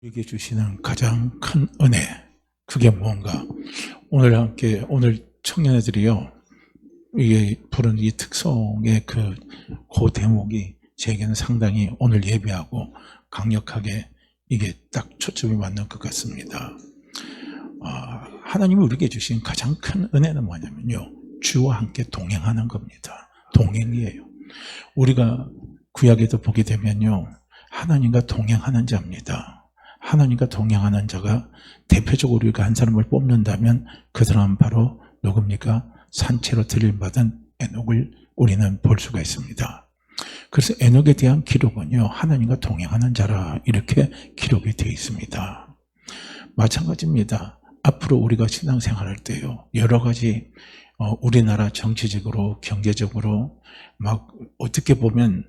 우리에게 주시는 가장 큰 은혜, 그게 뭔가? 오늘 청년애들이요, 이게 부른 이 특성의 그 대목이 제게는 상당히 오늘 예배하고 강력하게 이게 딱 초점이 맞는 것 같습니다. 하나님이 우리에게 주신 가장 큰 은혜는 뭐냐면요, 주와 함께 동행하는 겁니다. 동행이에요. 우리가 구약에도 보게 되면요, 하나님과 동행하는 자입니다. 하나님과 동행하는 자가 대표적으로 우리가 한 사람을 뽑는다면 그 사람은 바로 누굽니까? 산채로 들림받은 에녹을 우리는 볼 수가 있습니다. 그래서 에녹에 대한 기록은요, 하나님과 동행하는 자라 이렇게 기록이 되어 있습니다. 마찬가지입니다. 앞으로 우리가 신앙생활할 때요, 여러 가지 우리나라 정치적으로 경제적으로 막 어떻게 보면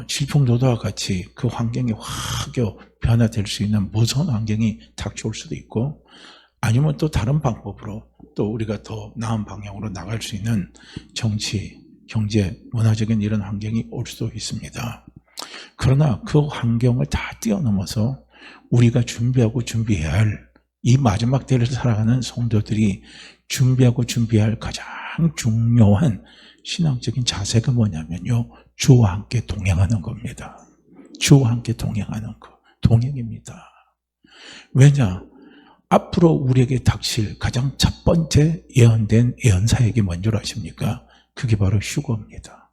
질풍노도와 같이 그 환경이 확 변화될 수 있는 무서운 환경이 닥쳐올 수도 있고, 아니면 또 다른 방법으로 또 우리가 더 나은 방향으로 나갈 수 있는 정치, 경제, 문화적인 이런 환경이 올 수도 있습니다. 그러나 그 환경을 다 뛰어넘어서 우리가 준비해야 할, 이 마지막 때를 살아가는 성도들이 준비해야 할 가장 중요한 신앙적인 자세가 뭐냐면요, 주와 함께 동행하는 겁니다. 주와 함께 동행하는 것, 동행입니다. 왜냐? 앞으로 우리에게 닥칠 가장 첫 번째 예언된 예언사에게 뭔 줄 아십니까? 그게 바로 휴거입니다.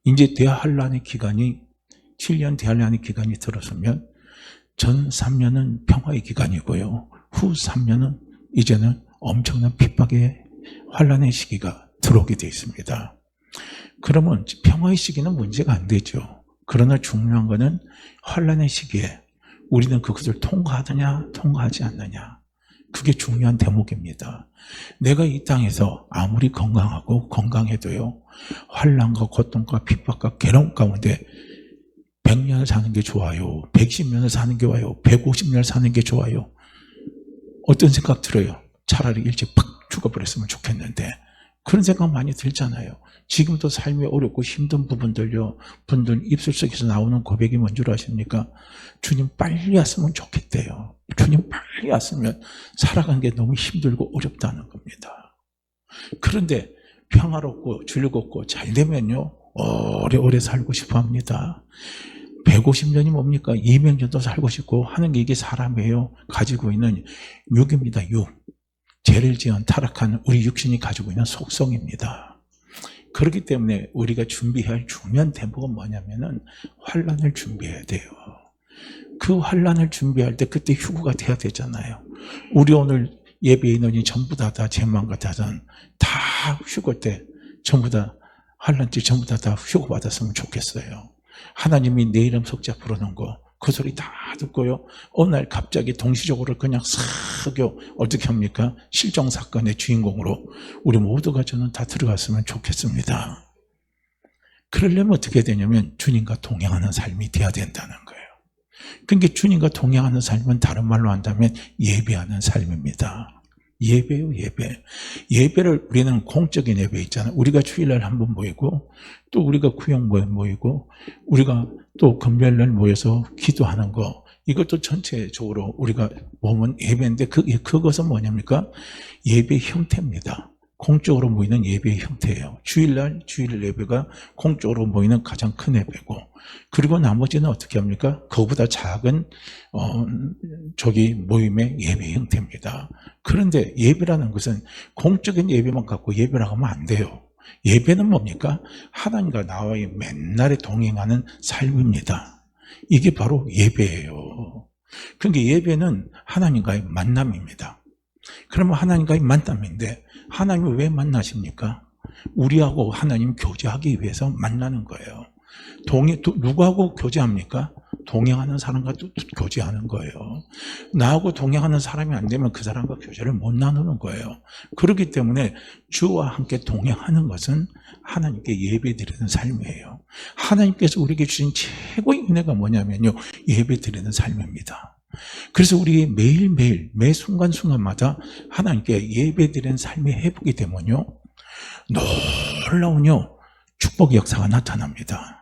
이제 대환란의 기간이 7년 대환란의 기간이 들어서면 전 3년은 평화의 기간이고요, 후 3년은 이제는 엄청난 핍박의 환란의 시기가 들어오게 되어 있습니다. 그러면 평화의 시기는 문제가 안 되죠. 그러나 중요한 것은 환란의 시기에 우리는 그것을 통과하느냐 통과하지 않느냐, 그게 중요한 대목입니다. 내가 이 땅에서 아무리 건강해도요, 환란과 고통과 핍박과 괴로움 가운데 100년을 사는 게 좋아요, 110년을 사는 게 좋아요, 150년을 사는 게 좋아요? 어떤 생각 들어요? 차라리 일찍 팍 죽어버렸으면 좋겠는데, 그런 생각 많이 들잖아요. 지금도 삶이 어렵고 힘든 부분들요, 분들 입술 속에서 나오는 고백이 뭔 줄 아십니까? 주님 빨리 왔으면 좋겠대요. 주님 빨리 왔으면 살아가는 게 너무 힘들고 어렵다는 겁니다. 그런데 평화롭고 즐겁고 잘 되면요, 오래오래 살고 싶어 합니다. 150년이 뭡니까? 200년도 살고 싶고 하는 게 이게 사람이에요. 가지고 있는 육입니다. 육. 죄를 지은 타락한 우리 육신이 가지고 있는 속성입니다. 그렇기 때문에 우리가 준비해야 할 중요한 대목은 뭐냐면은 환란을 준비해야 돼요. 그 환란을 준비할 때 그때 휴거가 돼야 되잖아요. 우리 오늘 예배 인원이 전부 다 제 마음 같아서는 다 휴거 때 전부 다 환란 때 전부 다 휴거 받았으면 좋겠어요. 하나님이 내 이름 석자 부르는 거, 그 소리 다 듣고요, 어느 날 갑자기 동시적으로 그냥 싹요, 어떻게 합니까? 실종사건의 주인공으로 우리 모두가 저는 다 들어갔으면 좋겠습니다. 그러려면 어떻게 되냐면 주님과 동행하는 삶이 돼야 된다는 거예요. 그러니까 주님과 동행하는 삶은 다른 말로 한다면 예배하는 삶입니다. 예배요, 예배. 예배를 우리는 공적인 예배 있잖아요. 우리가 주일날 한번 모이고, 또 우리가 구역모에 모이고, 우리가 또 금요일날 모여서 기도하는 거, 이것도 전체적으로 우리가 보면 예배인데, 그것은 뭐냐니까? 예배 형태입니다. 공적으로 모이는 예배의 형태예요. 주일 예배가 공적으로 모이는 가장 큰 예배고, 그리고 나머지는 어떻게 합니까? 그거보다 작은 모임의 예배 형태입니다. 그런데 예배라는 것은 공적인 예배만 갖고 예배라고 하면 안 돼요. 예배는 뭡니까? 하나님과 나와의 맨날에 동행하는 삶입니다. 이게 바로 예배예요. 그러니까 예배는 하나님과의 만남입니다. 그러면 하나님과의 만남인데, 하나님을 왜 만나십니까? 우리하고 하나님 교제하기 위해서 만나는 거예요. 누구하고 교제합니까? 동행하는 사람과 교제하는 거예요. 나하고 동행하는 사람이 안 되면 그 사람과 교제를 못 나누는 거예요. 그렇기 때문에 주와 함께 동행하는 것은 하나님께 예배드리는 삶이에요. 하나님께서 우리에게 주신 최고의 은혜가 뭐냐면요, 예배드리는 삶입니다. 그래서 우리 매일매일 매 순간순간마다 하나님께 예배드리는 삶의 회복이 되면요, 놀라운요 축복의 역사가 나타납니다.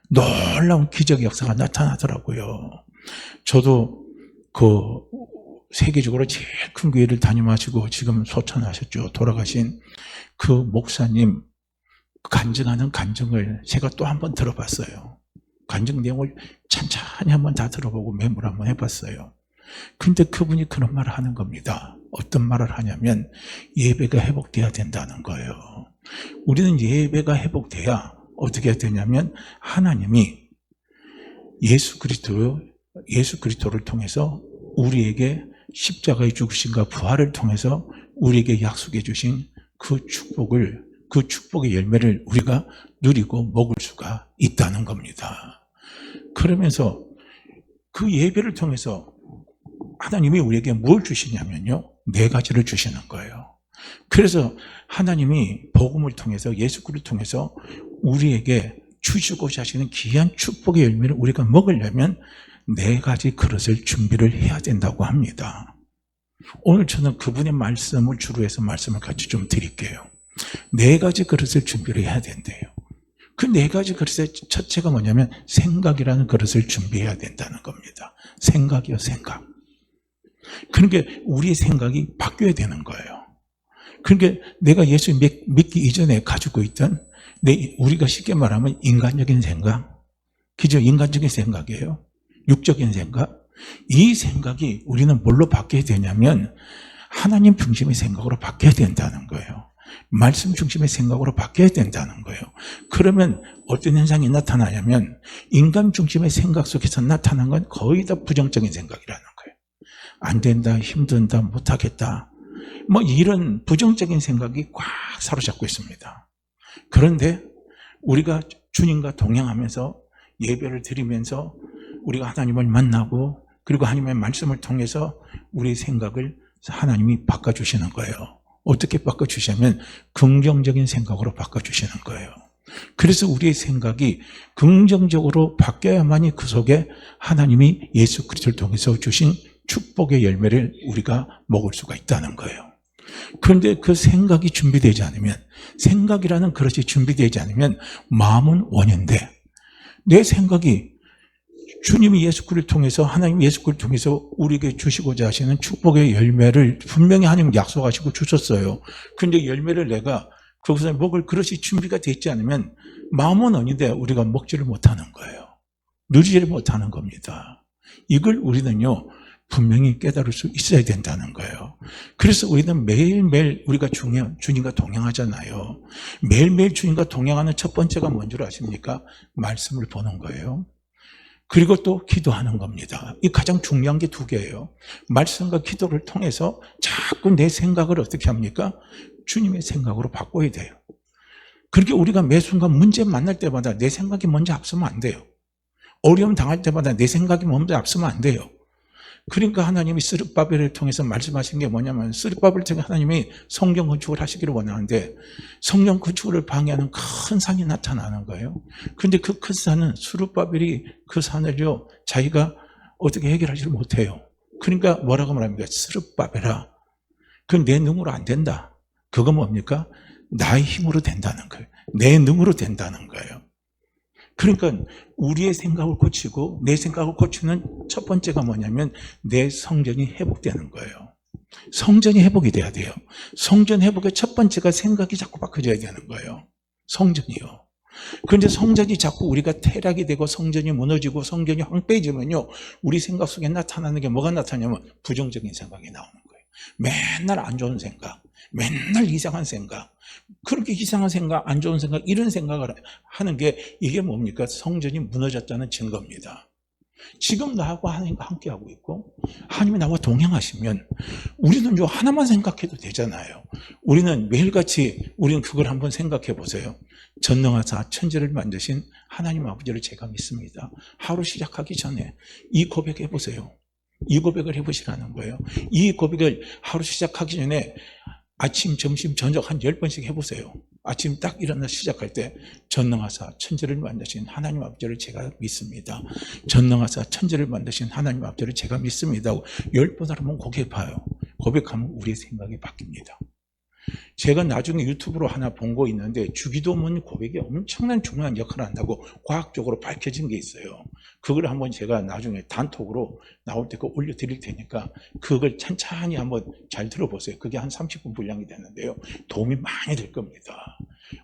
놀라운 기적의 역사가 나타나더라고요. 저도 그 세계적으로 제일 큰 교회를 담임하시고 지금 소천하셨죠. 돌아가신 그 목사님 간증하는 간증을 제가 또 한 번 들어봤어요. 간증 내용을 찬찬히 한번 다 들어보고 메모를 한번 해봤어요. 근데 그분이 그런 말을 하는 겁니다. 어떤 말을 하냐면 예배가 회복돼야 된다는 거예요. 우리는 예배가 회복돼야 어떻게 해야 되냐면 하나님이 예수 그리스도를 통해서 우리에게 십자가의 죽으심과 부활을 통해서 우리에게 약속해 주신 그 축복의 열매를 우리가 누리고 먹을 수가 있다는 겁니다. 그러면서 그 예배를 통해서 하나님이 우리에게 뭘 주시냐면요, 4가지를 주시는 거예요. 그래서 하나님이 복음을 통해서 예수 그리스도를 통해서 우리에게 주시고자 하시는 귀한 축복의 열매를 우리가 먹으려면 4가지 그릇을 준비를 해야 된다고 합니다. 오늘 저는 그분의 말씀을 주로 해서 말씀을 같이 좀 드릴게요. 4가지 그릇을 준비를 해야 된대요. 그 4가지 그릇의 첫째가 뭐냐면 생각이라는 그릇을 준비해야 된다는 겁니다. 생각이요, 생각. 그러니까 우리의 생각이 바뀌어야 되는 거예요. 그러니까 내가 예수 믿기 이전에 가지고 있던 우리가 쉽게 말하면 인간적인 생각, 그죠? 인간적인 생각이에요. 육적인 생각. 이 생각이 우리는 뭘로 바뀌어야 되냐면 하나님 중심의 생각으로 바뀌어야 된다는 거예요. 말씀 중심의 생각으로 바뀌어야 된다는 거예요. 그러면 어떤 현상이 나타나냐면 인간 중심의 생각 속에서 나타난 건 거의 다 부정적인 생각이라는 거예요. 안 된다, 힘든다, 못하겠다, 뭐 이런 부정적인 생각이 꽉 사로잡고 있습니다. 그런데 우리가 주님과 동행하면서 예배를 드리면서 우리가 하나님을 만나고 그리고 하나님의 말씀을 통해서 우리의 생각을 하나님이 바꿔주시는 거예요. 어떻게 바꿔주시냐면 긍정적인 생각으로 바꿔주시는 거예요. 그래서 우리의 생각이 긍정적으로 바뀌어야만이 그 속에 하나님이 예수 그리스도를 통해서 주신 축복의 열매를 우리가 먹을 수가 있다는 거예요. 그런데 그 생각이 준비되지 않으면, 생각이라는 그릇이 준비되지 않으면 마음은 원인데 내 생각이 주님이 예수 그리스도를 통해서, 하나님 예수 그리스도를 통해서 우리에게 주시고자 하시는 축복의 열매를 분명히 하나님 약속하시고 주셨어요. 그런데 열매를 내가 거기서 먹을 그릇이 준비가 되지 않으면 마음은 원인데 우리가 먹지를 못하는 거예요. 누리지를 못하는 겁니다. 이걸 우리는요 분명히 깨달을 수 있어야 된다는 거예요. 그래서 우리는 매일매일 우리가 주님과 동행하잖아요. 매일매일 주님과 동행하는 첫 번째가 뭔 줄 아십니까? 말씀을 보는 거예요. 그리고 또 기도하는 겁니다. 이 가장 중요한 게 2개예요. 말씀과 기도를 통해서 자꾸 내 생각을 어떻게 합니까? 주님의 생각으로 바꿔야 돼요. 그렇게 우리가 매 순간 문제 만날 때마다 내 생각이 먼저 앞서면 안 돼요. 어려움 당할 때마다 내 생각이 먼저 앞서면 안 돼요. 그러니까 하나님이 스룹바벨을 통해서 말씀하신 게 뭐냐면, 스룹바벨을 통해 하나님이 성경 건축을 하시기를 원하는데 성경 건축을 방해하는 큰 산이 나타나는 거예요. 그런데 그 큰 산은 스룹바벨이 그 산을요 자기가 어떻게 해결하지를 못해요. 그러니까 뭐라고 말합니까? 스룹바벨아, 그건 내 능으로 안 된다. 그거 뭡니까? 나의 힘으로 된다는 거예요. 내 능으로 된다는 거예요. 그러니까 우리의 생각을 고치고 내 생각을 고치는 첫 번째가 뭐냐면 내 성전이 회복되는 거예요. 성전이 회복이 돼야 돼요. 성전 회복의 첫 번째가 생각이 자꾸 바꿔져야 되는 거예요. 성전이요. 그런데 성전이 자꾸 우리가 퇴락이 되고 성전이 무너지고 성전이 황폐해지면요 우리 생각 속에 나타나는 게 뭐가 나타나냐면 부정적인 생각이 나오는 거예요. 맨날 안 좋은 생각, 맨날 이상한 생각, 그렇게 이상한 생각, 안 좋은 생각, 이런 생각을 하는 게 이게 뭡니까? 성전이 무너졌다는 증거입니다. 지금 나하고 하나님과 함께하고 있고 하나님이 나와 동행하시면 우리는 요 하나만 생각해도 되잖아요. 우리는 매일같이 우리는 그걸 한번 생각해 보세요. 전능하사 천지를 만드신 하나님 아버지를 제가 믿습니다. 하루 시작하기 전에 이 고백해 보세요. 이 고백을 해보시라는 거예요. 이 고백을 하루 시작하기 전에 아침, 점심, 저녁 한 10번씩 해보세요. 아침 딱 일어나 시작할 때 전능하사 천지를 만드신 하나님 아버지를 제가 믿습니다. 전능하사 천지를 만드신 하나님 아버지를 제가 믿습니다. 10번 한번 고백해봐요. 고백하면 우리의 생각이 바뀝니다. 제가 나중에 유튜브로 하나 본 거 있는데 주기도문 고백이 엄청난 중요한 역할을 한다고 과학적으로 밝혀진 게 있어요. 그걸 한번 제가 나중에 단톡으로 나올 때 올려드릴 테니까 그걸 천천히 한번 잘 들어보세요. 그게 한 30분 분량이 되는데요. 도움이 많이 될 겁니다.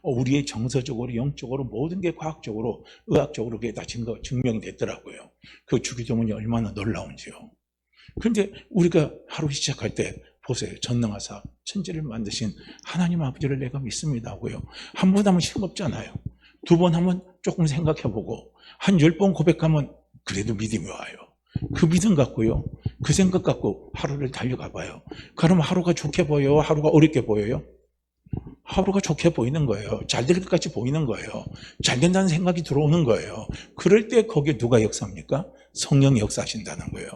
우리의 정서적으로, 영적으로 모든 게 과학적으로, 의학적으로 그게 다 증명이 됐더라고요. 그 주기도문이 얼마나 놀라운지요. 그런데 우리가 하루 시작할 때 보세요. 전능하사 천지를 만드신 하나님 아버지를 내가 믿습니다 하고요. 한 번 하면 싱겁잖아요. 두 번 하면 조금 생각해보고 한 10번 고백하면 그래도 믿음이 와요. 그 믿음 갖고요. 그 생각 갖고 하루를 달려가 봐요. 그럼 하루가 좋게 보여요? 하루가 어렵게 보여요? 하루가 좋게 보이는 거예요. 잘 될 것 같이 보이는 거예요. 잘 된다는 생각이 들어오는 거예요. 그럴 때 거기에 누가 역사합니까? 성령이 역사하신다는 거예요.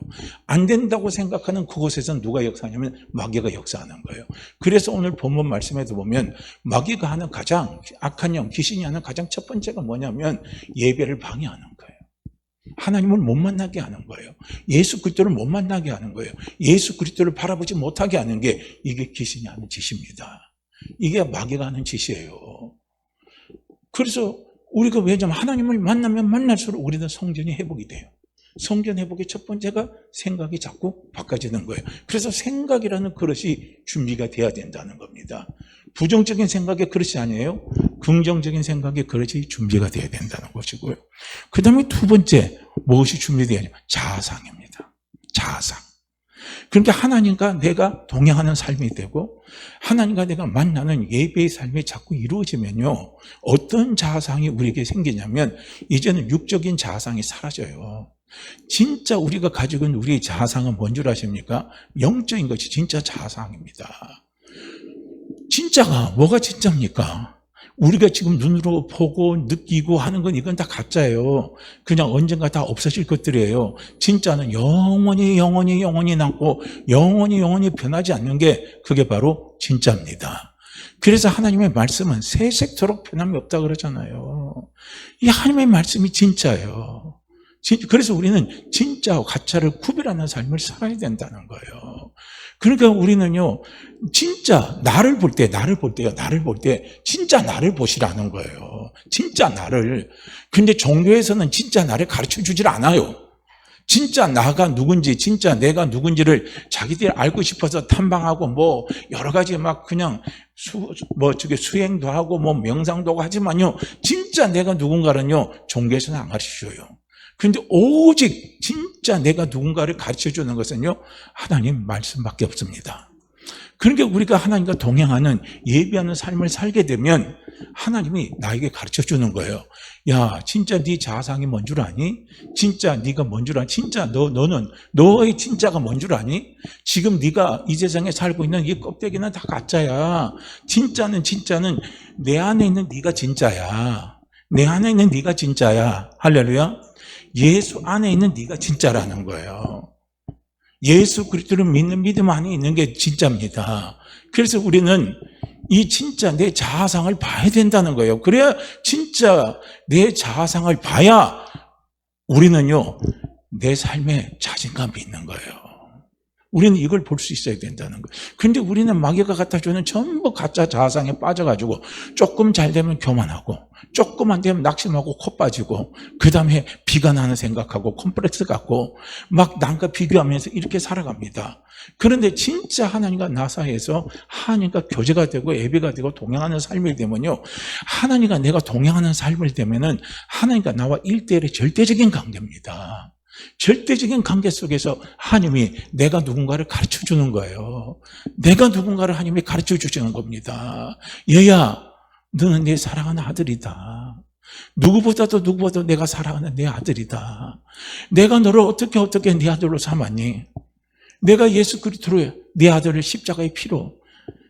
안 된다고 생각하는 그곳에서는 누가 역사하냐면 마귀가 역사하는 거예요. 그래서 오늘 본문 말씀에도 보면 마귀가 하는 가장 악한 영, 귀신이 하는 가장 첫 번째가 뭐냐면 예배를 방해하는 거예요. 하나님을 못 만나게 하는 거예요. 예수 그리스도를 못 만나게 하는 거예요. 예수 그리스도를 바라보지 못하게 하는 게 이게 귀신이 하는 짓입니다. 이게 마귀가 하는 짓이에요. 그래서 우리가 왜냐면 하나님을 만나면 만날수록 우리는 성전이 회복이 돼요. 성전 회복의 첫 번째가 생각이 자꾸 바꿔지는 거예요. 그래서 생각이라는 그릇이 준비가 돼야 된다는 겁니다. 부정적인 생각의 그릇이 아니에요. 긍정적인 생각의 그릇이 준비가 돼야 된다는 것이고요. 그 다음에 두 번째 무엇이 준비되어야 하냐? 자아상입니다. 자아상. 그러니까 하나님과 내가 동행하는 삶이 되고 하나님과 내가 만나는 예배의 삶이 자꾸 이루어지면요. 어떤 자아상이 우리에게 생기냐면 이제는 육적인 자아상이 사라져요. 진짜 우리가 가지고 있는 우리의 자아상은 뭔 줄 아십니까? 영적인 것이 진짜 자아상입니다. 진짜가 뭐가 진짜입니까? 우리가 지금 눈으로 보고 느끼고 하는 건 이건 다 가짜예요. 그냥 언젠가 다 없어질 것들이에요. 진짜는 영원히 남고 영원히 변하지 않는 게 그게 바로 진짜입니다. 그래서 하나님의 말씀은 세색토록 변함이 없다 그러잖아요. 이 하나님의 말씀이 진짜예요. 그래서 우리는 진짜와 가짜를 구별하는 삶을 살아야 된다는 거예요. 그러니까 우리는요, 진짜 나를 볼 때 진짜 나를 보시라는 거예요. 진짜 나를. 근데 종교에서는 진짜 나를 가르쳐 주질 않아요. 진짜 나가 누군지, 진짜 내가 누군지를 자기들이 알고 싶어서 탐방하고 뭐 여러 가지 막 그냥 수행도 하고 뭐 명상도 하고 하지만요, 진짜 내가 누군가는요, 종교에서는 안 가르쳐줘요. 그런데 오직 진짜 내가 누군가를 가르쳐주는 것은요, 하나님 말씀밖에 없습니다. 그러니까 우리가 하나님과 동행하는 예배하는 삶을 살게 되면 하나님이 나에게 가르쳐주는 거예요. 야, 진짜 네 자아상이 뭔 줄 아니? 진짜 네가 뭔 줄 아니? 진짜 너는 너의 진짜가 뭔 줄 아니? 지금 네가 이 세상에 살고 있는 이 껍데기는 다 가짜야. 진짜는 내 안에 있는 네가 진짜야. 내 안에 있는 네가 진짜야. 할렐루야. 예수 안에 있는 네가 진짜라는 거예요. 예수 그리스도를 믿는 믿음 안에 있는 게 진짜입니다. 그래서 우리는 이 진짜 내 자아상을 봐야 된다는 거예요. 그래야 진짜 내 자아상을 봐야 우리는요, 내 삶에 자신감이 있는 거예요. 우리는 이걸 볼 수 있어야 된다는 거예요. 근데 우리는 마귀가 갖다주는 전부 가짜 자아상에 빠져가지고 조금 잘 되면 교만하고 조금 안 되면 낙심하고 코 빠지고 그 다음에 비관하는 생각하고 컴플렉스 갖고 막 남과 비교하면서 이렇게 살아갑니다. 그런데 진짜 하나님과 나 사이에서 하나님과 교제가 되고 예배가 되고 동행하는 삶이 되면요, 하나님과 내가 동행하는 삶을 되면은 하나님과 나와 1대1의 절대적인 관계입니다. 절대적인 관계 속에서 하나님이 내가 누군가를 가르쳐 주는 거예요. 내가 누군가를 하나님이 가르쳐 주시는 겁니다. 얘야, 너는 내 사랑하는 아들이다. 누구보다도 내가 사랑하는 내 아들이다. 내가 너를 어떻게 네 아들로 삼았니? 내가 예수 그리스도로 네 아들을 십자가의 피로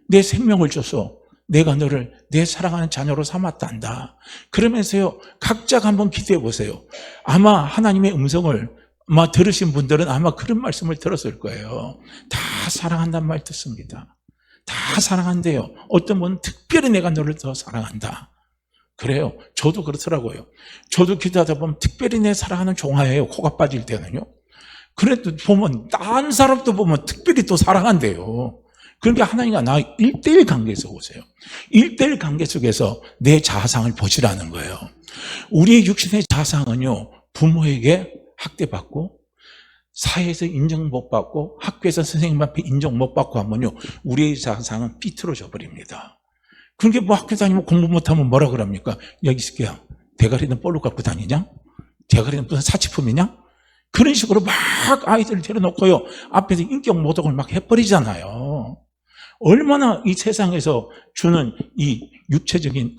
내 생명을 줘서 내가 너를 내 사랑하는 자녀로 삼았단다. 그러면서요, 각자가 한번 기도해 보세요. 아마 하나님의 음성을 들으신 분들은 아마 그런 말씀을 들었을 거예요. 다 사랑한다는 말 듣습니다. 다 사랑한대요. 어떤 분은 특별히 내가 너를 더 사랑한다. 그래요. 저도 그렇더라고요. 저도 기도하다 보면 특별히 내 사랑하는 종아예요. 코가 빠질 때는요. 그래도 보면 딴 사람도 보면 특별히 또 사랑한대요. 그러니까 하나님과 나 1대1 관계에서 보세요. 1대1 관계 속에서 내 자아상을 보시라는 거예요. 우리의 육신의 자아상은요, 부모에게 학대받고 사회에서 인정 못 받고 학교에서 선생님 앞에 인정 못 받고 하면요, 우리의 자아상은 삐뚤어져 버립니다. 그러니까 뭐 학교 다니면 공부 못하면 뭐라 그럽니까? 여기 있을게요. 대가리는 볼로 갖고 다니냐? 대가리는 무슨 사치품이냐? 그런 식으로 막 아이들을 데려놓고요, 앞에서 인격 모독을 막 해버리잖아요. 얼마나 이 세상에서 주는 이 육체적인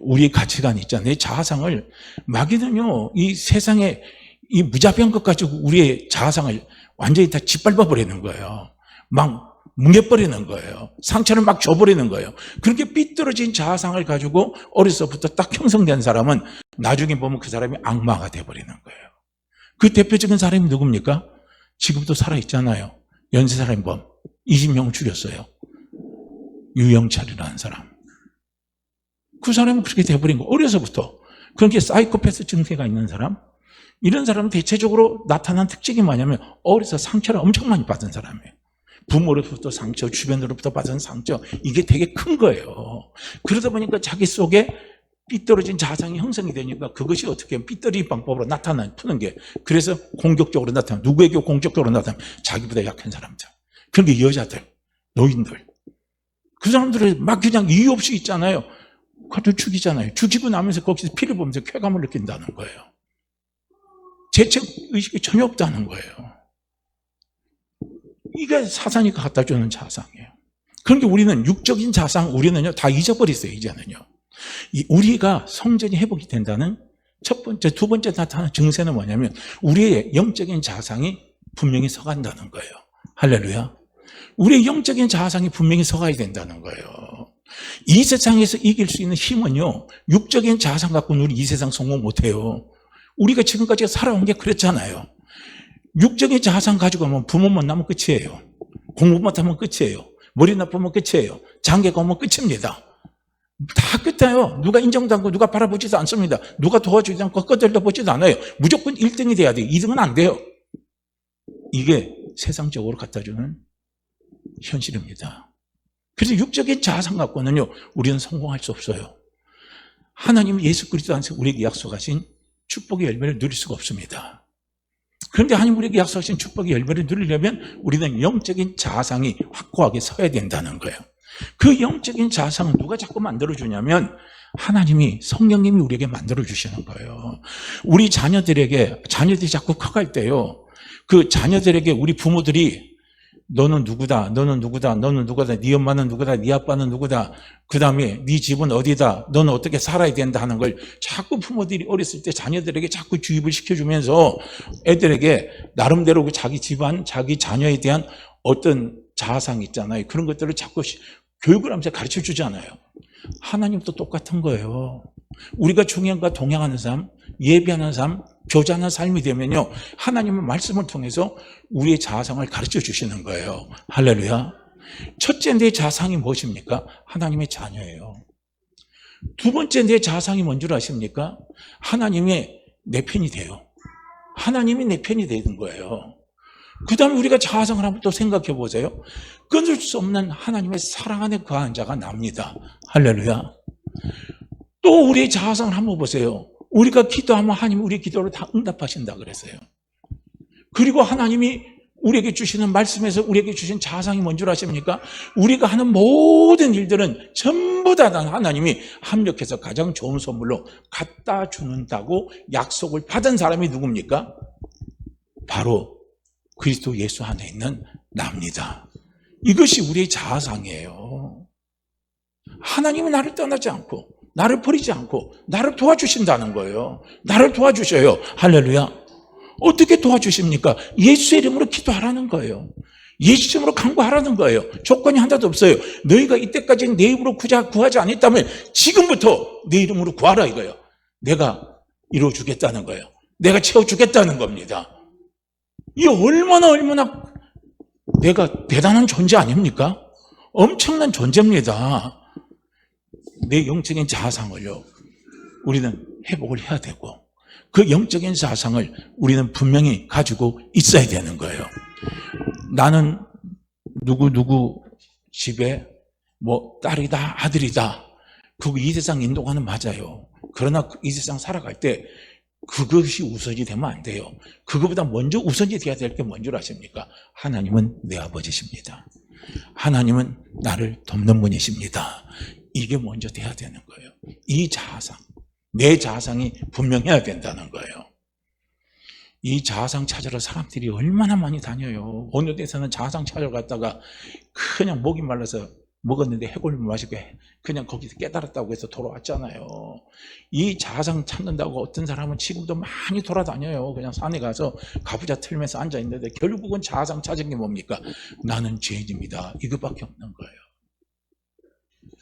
우리의 가치관이 있잖아요. 내 자아상을 마귀는요, 이 세상에 이 무자비한 것 가지고 우리의 자아상을 완전히 다 짓밟아 버리는 거예요. 막 뭉개버리는 거예요. 상처를 막 줘버리는 거예요. 그렇게 삐뚤어진 자아상을 가지고 어려서부터 딱 형성된 사람은 나중에 보면 그 사람이 악마가 돼버리는 거예요. 그 대표적인 사람이 누굽니까? 지금도 살아있잖아요. 연쇄살인범 20명 죽였어요. 유영철이라는 사람. 그 사람은 그렇게 돼버린 거예요. 어려서부터. 그렇게 사이코패스 증세가 있는 사람, 이런 사람은 대체적으로 나타난 특징이 뭐냐면 어려서 상처를 엄청 많이 받은 사람이에요. 부모로부터 상처, 주변으로부터 받은 상처, 이게 되게 큰 거예요. 그러다 보니까 자기 속에 삐뚤어진 자아상이 형성이 되니까 그것이 어떻게 삐뚤어진 방법으로 푸는 게, 그래서 공격적으로 나타나면, 누구에게 공격적으로 나타나면 자기보다 약한 사람들, 그런게 여자들, 노인들, 그 사람들을 막 그냥 이유 없이 있잖아요. 그걸 죽이잖아요. 죽이고 나면서 거기서 피를 보면서 쾌감을 느낀다는 거예요. 죄책의식이 전혀 없다는 거예요. 이게 사탄이 갖다 주는 자상이에요. 그러니까 우리는 육적인 자상, 우리는요, 다 잊어버렸어요, 이제는요. 우리가 성전이 회복이 된다는 첫 번째, 두 번째 나타나는 증세는 뭐냐면 우리의 영적인 자상이 분명히 서간다는 거예요. 할렐루야. 우리의 영적인 자아상이 분명히 서가야 된다는 거예요. 이 세상에서 이길 수 있는 힘은요, 육적인 자아상 갖고는 우리 이 세상 성공 못해요. 우리가 지금까지 살아온 게 그랬잖아요. 육적인 자아상 가지고 하면 부모 만나면 끝이에요. 공부 못하면 끝이에요. 머리 나쁘면 끝이에요. 장애가 오면 끝입니다. 다 끝나요. 누가 인정도 않고 누가 바라보지도 않습니다. 누가 도와주지 않고 꺼들려 보지도 않아요. 무조건 1등이 돼야 돼요. 2등은 안 돼요. 이게 세상적으로 갖다주는 현실입니다. 그래서 육적인 자아상 갖고는요, 우리는 성공할 수 없어요. 하나님 예수 그리스도 안에서 우리에게 약속하신 축복의 열매를 누릴 수가 없습니다. 그런데 하나님 우리에게 약속하신 축복의 열매를 누리려면 우리는 영적인 자아상이 확고하게 서야 된다는 거예요. 그 영적인 자아상은 누가 자꾸 만들어주냐면 하나님이, 성령님이 우리에게 만들어주시는 거예요. 우리 자녀들이 자꾸 커갈 때요, 그 자녀들에게 우리 부모들이 너는 누구다, 너는 누구다, 너는 누구다, 네 엄마는 누구다, 네 아빠는 누구다, 그 다음에 네 집은 어디다, 너는 어떻게 살아야 된다 하는 걸 자꾸 부모들이 어렸을 때 자녀들에게 자꾸 주입을 시켜주면서 애들에게 나름대로 그 자기 집안, 자기 자녀에 대한 어떤 자아상 있잖아요. 그런 것들을 자꾸 교육을 하면서 가르쳐 주잖아요. 하나님도 똑같은 거예요. 우리가 중요한과 동행하는 삶, 예배하는 삶, 교제하는 삶이 되면요, 하나님의 말씀을 통해서 우리의 자아상을 가르쳐 주시는 거예요. 할렐루야. 첫째, 내 자아상이 무엇입니까? 하나님의 자녀예요. 두 번째, 내 자아상이 뭔 줄 아십니까? 하나님의 내 편이 돼요. 하나님이 내 편이 되는 거예요. 그 다음에 우리가 자아상을 한번 또 생각해 보세요. 끊을 수 없는 하나님의 사랑 안에 거하는 자가 납니다. 할렐루야. 또 우리의 자아상을 한번 보세요. 우리가 기도하면 하나님 우리 기도를 다 응답하신다 그랬어요. 그리고 하나님이 우리에게 주시는 말씀에서 우리에게 주신 자아상이 뭔 줄 아십니까? 우리가 하는 모든 일들은 전부 다 하나님이 합력해서 가장 좋은 선물로 갖다 주는다고 약속을 받은 사람이 누굽니까? 바로 그리스도 예수 안에 있는 나입니다. 이것이 우리의 자아상이에요. 하나님은 나를 떠나지 않고 나를 버리지 않고 나를 도와주신다는 거예요. 나를 도와주셔요. 할렐루야. 어떻게 도와주십니까? 예수의 이름으로 기도하라는 거예요. 예수 이름으로 간구하라는 거예요. 조건이 하나도 없어요. 너희가 이때까지 내 입으로 구하지 않았다면 지금부터 내 이름으로 구하라 이거예요. 내가 이루어주겠다는 거예요. 내가 채워주겠다는 겁니다. 이 얼마나 내가 대단한 존재 아닙니까? 엄청난 존재입니다. 내 영적인 자아상을요, 우리는 회복을 해야 되고 그 영적인 자아상을 우리는 분명히 가지고 있어야 되는 거예요. 나는 누구 집에 뭐 딸이다 아들이다 그거 이 세상 인도가는 맞아요. 그러나 이 세상 살아갈 때 그것이 우선이 되면 안 돼요. 그거보다 먼저 우선이 돼야 될 게 뭔 줄 아십니까? 하나님은 내 아버지십니다. 하나님은 나를 돕는 분이십니다. 이게 먼저 돼야 되는 거예요. 이 자아상, 내 자아상이 분명해야 된다는 거예요. 이 자아상 찾으러 사람들이 얼마나 많이 다녀요. 어느 데서는 자아상 찾으러 갔다가 그냥 목이 말라서 먹었는데 해골물 마시고 그냥 거기서 깨달았다고 해서 돌아왔잖아요. 이 자아상 찾는다고 어떤 사람은 지금도 많이 돌아다녀요. 그냥 산에 가서 가부좌 틀면서 앉아있는데 결국은 자아상 찾은 게 뭡니까? 나는 죄인입니다. 이것밖에 없는 거예요.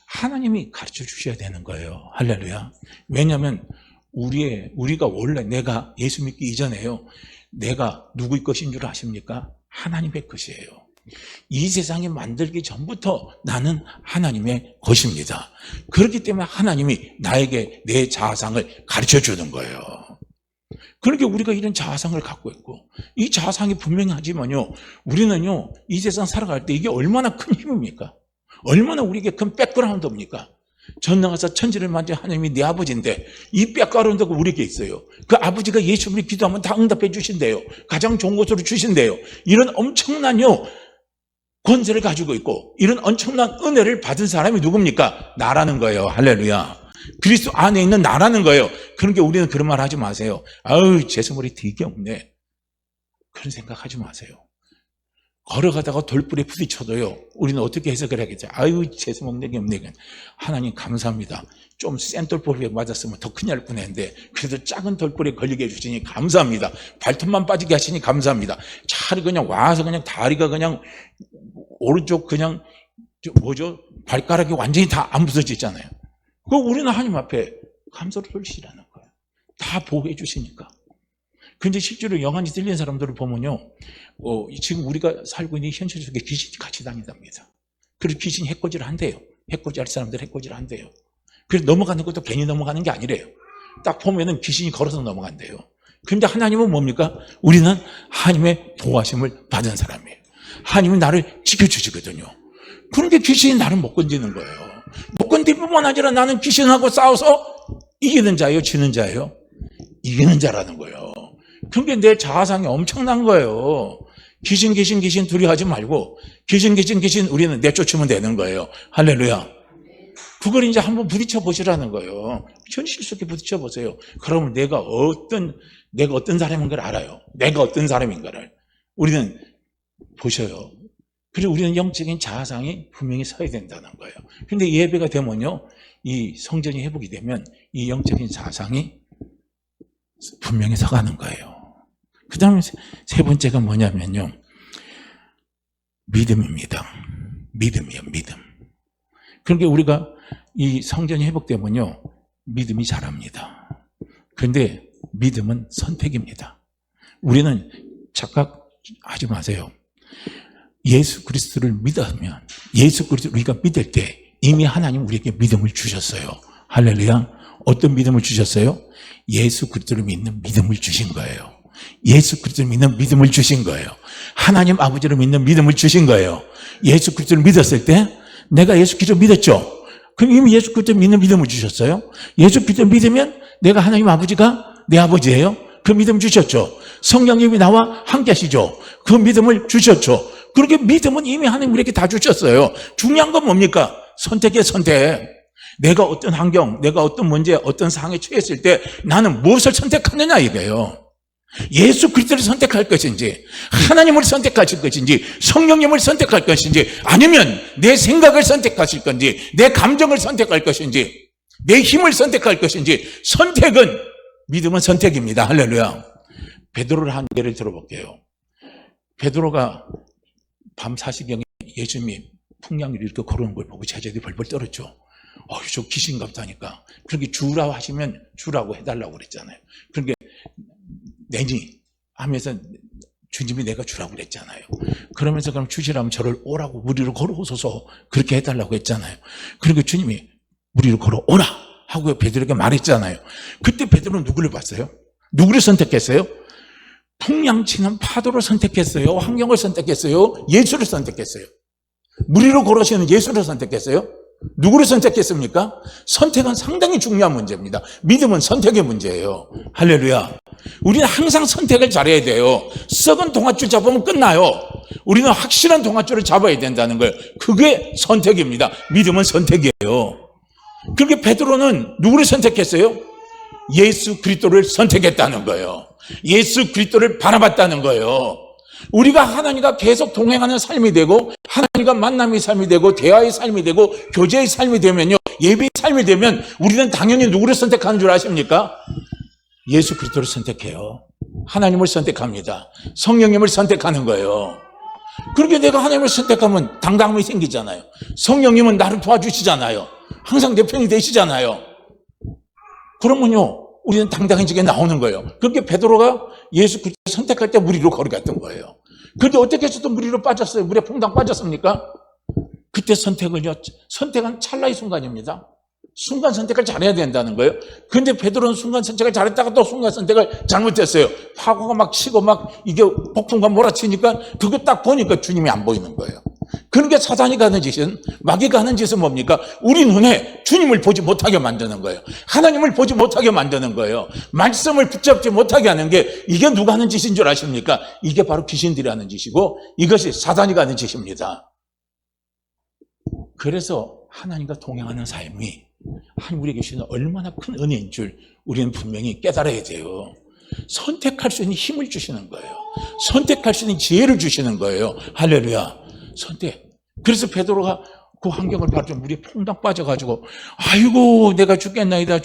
하나님이 가르쳐 주셔야 되는 거예요. 할렐루야. 왜냐하면 우리가 원래 내가 예수 믿기 이전에요. 내가 누구의 것인 줄 아십니까? 하나님의 것이에요. 이 세상에 만들기 전부터 나는 하나님의 것입니다. 그렇기 때문에 하나님이 나에게 내 자아상을 가르쳐 주는 거예요. 그러니까 우리가 이런 자아상을 갖고 있고 이 자아상이 분명하지만요. 우리는요. 이 세상 살아갈 때 이게 얼마나 큰 힘입니까? 얼마나 우리에게 큰 백그라운드입니까? 전능하사 천지를 만진 하나님이 내 아버지인데 이 백그라운드가 우리에게 있어요. 그 아버지가 예수님이 기도하면 다 응답해 주신대요. 가장 좋은 것으로 주신대요. 이런 엄청난요 권세를 가지고 있고 이런 엄청난 은혜를 받은 사람이 누굽니까? 나라는 거예요. 할렐루야. 그리스도 안에 있는 나라는 거예요. 그러니까 우리는 그런 말 하지 마세요. 아유 재수머리 되게 없네. 그런 생각하지 마세요. 걸어가다가 돌불에 부딪혀도요. 우리는 어떻게 해석을 하겠죠? 아유 재수먹는 게 없네. 하나님 감사합니다. 좀 센 돌불에 맞았으면 더 큰일 날 뻔했는데 그래도 작은 돌불에 걸리게 해주시니 감사합니다. 발톱만 빠지게 하시니 감사합니다. 차라리 그냥 와서 그냥 다리가 그냥 오른쪽 그냥 발가락이 완전히 다 안 부서지잖아요. 그거 우리는 하나님 앞에 감사를 돌리시라는 거예요. 다 보호해 주시니까. 근데 실제로 영안이 들린 사람들을 보면요, 지금 우리가 살고 있는 현실 속에 귀신이 같이 다닌답니다. 그래서 귀신이 해코지를 한대요. 해코지할 사람들 해코지를 한대요. 그래서 넘어가는 것도 괜히 넘어가는 게 아니래요. 딱 보면은 귀신이 걸어서 넘어간대요. 근데 하나님은 뭡니까? 우리는 하나님의 보호하심을 받은 사람이에요. 하나님은 나를 지켜주시거든요. 그런데 귀신이 나를 못 건드는 거예요. 못 건드릴 뿐만 아니라 나는 귀신하고 싸워서 이기는 자예요? 지는 자예요? 이기는 자라는 거예요. 그게 내 자아상이 엄청난 거예요. 귀신 두려워하지 말고 귀신 우리는 내쫓으면 되는 거예요. 할렐루야. 그걸 이제 한번 부딪혀 보시라는 거예요. 현실 속에 부딪혀 보세요. 그러면 내가 어떤 사람인 걸 알아요. 내가 어떤 사람인 거를 우리는 보셔요. 그리고 우리는 영적인 자아상이 분명히 서야 된다는 거예요. 그런데 예배가 되면요, 이 성전이 회복이 되면 이 영적인 자아상이 분명히 서가는 거예요. 그 다음에 세 번째가 뭐냐면요, 믿음입니다. 믿음이에요, 믿음. 그러니까 우리가 이 성전이 회복되면요, 믿음이 자랍니다. 그런데 믿음은 선택입니다. 우리는 착각하지 마세요. 예수 그리스도를 믿으면, 예수 그리스도를 우리가 믿을 때 이미 하나님 우리에게 믿음을 주셨어요. 할렐루야. 어떤 믿음을 주셨어요? 예수 그리스도를 믿는 믿음을 주신 거예요. 예수 그리스도를 믿는 믿음을 주신 거예요. 하나님 아버지를 믿는 믿음을 주신 거예요. 예수 그리스도를 믿었을 때 내가 예수 그리스도를 믿었죠. 그럼 이미 예수 그리스도를 믿는 믿음을 주셨어요. 예수 그리스도를 믿으면 내가 하나님 아버지가 내 아버지예요. 그 믿음 주셨죠. 성령님이 나와 함께 하시죠. 그 믿음을 주셨죠. 그렇게 믿음은 이미 하나님 우리에게 다 주셨어요. 중요한 건 뭡니까? 선택이에요, 선택. 내가 어떤 환경, 내가 어떤 문제, 어떤 상황에 처했을 때 나는 무엇을 선택하느냐 이거예요. 예수 그리스도를 선택할 것인지, 하나님을 선택하실 것인지, 성령님을 선택할 것인지, 아니면 내 생각을 선택하실 건지, 내 감정을 선택할 것인지, 내 힘을 선택할 것인지, 선택은, 믿음은 선택입니다. 할렐루야. 베드로를 한 예를 들어볼게요. 베드로가 밤 4시경에 예수님이 풍랑을 이렇게 걸어오는 걸 보고 제자들이 벌벌 떨었죠. 저 귀신 같다니까. 그렇게 주라고 하시면 주라고 해달라고 그랬잖아요. 그러니까 내니 하면서 주님이 내가 주라고 그랬잖아요. 그러면서 그럼 주시라면 저를 오라고 무리로 걸어오소서 그렇게 해달라고 했잖아요. 그리고 주님이 무리로 걸어오라 하고 베드로에게 말했잖아요. 그때 베드로는 누구를 봤어요? 누구를 선택했어요? 풍랑치는 파도를 선택했어요? 환경을 선택했어요? 예수를 선택했어요? 무리로 걸으시는 예수를 선택했어요? 누구를 선택했습니까? 선택은 상당히 중요한 문제입니다. 믿음은 선택의 문제예요. 할렐루야. 우리는 항상 선택을 잘해야 돼요. 썩은 동아줄 잡으면 끝나요. 우리는 확실한 동아줄을 잡아야 된다는 거예요. 그게 선택입니다. 믿음은 선택이에요. 그렇게 베드로는 누구를 선택했어요? 예수 그리스도를 선택했다는 거예요. 예수 그리스도를 바라봤다는 거예요. 우리가 하나님과 계속 동행하는 삶이 되고 하나님과 만남의 삶이 되고 대화의 삶이 되고 교제의 삶이 되면요, 예배의 삶이 되면 우리는 당연히 누구를 선택하는 줄 아십니까? 예수 그리스도를 선택해요. 하나님을 선택합니다. 성령님을 선택하는 거예요. 그렇게 내가 하나님을 선택하면 당당함이 생기잖아요. 성령님은 나를 도와주시잖아요. 항상 내 편이 되시잖아요. 그러면요, 우리는 당당해지게 나오는 거예요. 그렇게 베드로가 예수 그리스도를 선택할 때 무리로 걸어갔던 거예요. 그런데 어떻게 해서도 무리로 빠졌어요? 물에 퐁당 빠졌습니까? 그때 선택은 찰나의 순간입니다. 순간 선택을 잘해야 된다는 거예요. 그런데 베드로는 순간 선택을 잘했다가 또 순간 선택을 잘못했어요. 파고가 막 치고 막 이게 폭풍과 몰아치니까 그거 딱 보니까 주님이 안 보이는 거예요. 그러니까 사단이 가는 짓은, 마귀가 하는 짓은 뭡니까? 우리 눈에 주님을 보지 못하게 만드는 거예요. 하나님을 보지 못하게 만드는 거예요. 말씀을 붙잡지 못하게 하는 게, 이게 누가 하는 짓인 줄 아십니까? 이게 바로 귀신들이 하는 짓이고 이것이 사단이 하는 짓입니다. 그래서 하나님과 동행하는 삶이 우리에게 주시는 얼마나 큰 은혜인 줄 우리는 분명히 깨달아야 돼요. 선택할 수 있는 힘을 주시는 거예요. 선택할 수 있는 지혜를 주시는 거예요. 할렐루야. 선택. 그래서 베드로가 그 환경을 봐서 물이 퐁당 빠져가지고, 아이고 내가 죽겠나이다,